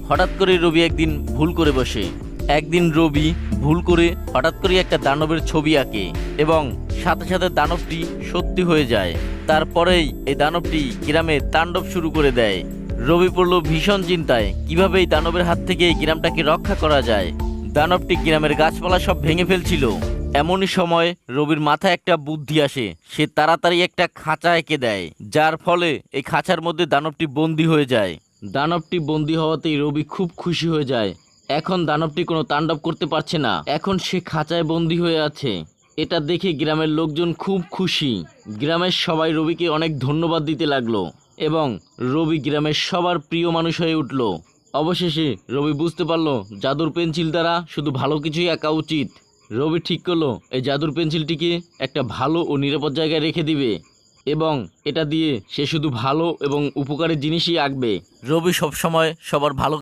হঠাৎ করে রবি একদিন ভুল করে বসে। একদিন রবি ভুল করে হঠাৎ করে একটা দানবের ছবি আঁকে এবং সাথে সাথে দানবটি সত্যি হয়ে যায়। তারপরেই এই দানবটি গ্রামে তাণ্ডব শুরু করে দেয়। রবি পড়ল ভীষণ চিন্তায়, কিভাবে এই দানবের হাত থেকে এই গ্রামটাকে রক্ষা করা যায়। দানবটি গ্রামের গাছপালা সব ভেঙে ফেলছিল। এমনই সময় রবির মাথায় একটা বুদ্ধি আসে। সে তাড়াতাড়ি একটা খাঁচা এঁকে দেয়, যার ফলে এই খাঁচার মধ্যে দানবটি বন্দী হয়ে যায়। দানবটি বন্দী হওয়াতেই রবি খুব খুশি হয়ে যায়। এখন দানবটি কোনো তাণ্ডব করতে পারছে না, এখন সে খাঁচায় বন্দী হয়ে আছে। এটা দেখে গ্রামের লোকজন খুব খুশি। গ্রামের সবাই রবিকে অনেক ধন্যবাদ দিতে লাগলো এবং রবি গ্রামের সবার প্রিয় মানুষ হয়ে উঠল। অবশেষে রবি বুঝতে পারলো জাদুর পেন্সিল দ্বারা শুধু ভালো কিছুই আঁকা উচিত। রবি ঠিক করলো এই জাদুর পেন্সিলটিকে একটা ভালো ও নিরাপদ জায়গায় রেখে দিবে এবং এটা দিয়ে সে শুধু ভালো এবং উপকারী জিনিসই আঁকবে। রবি সবসময় সবার ভালো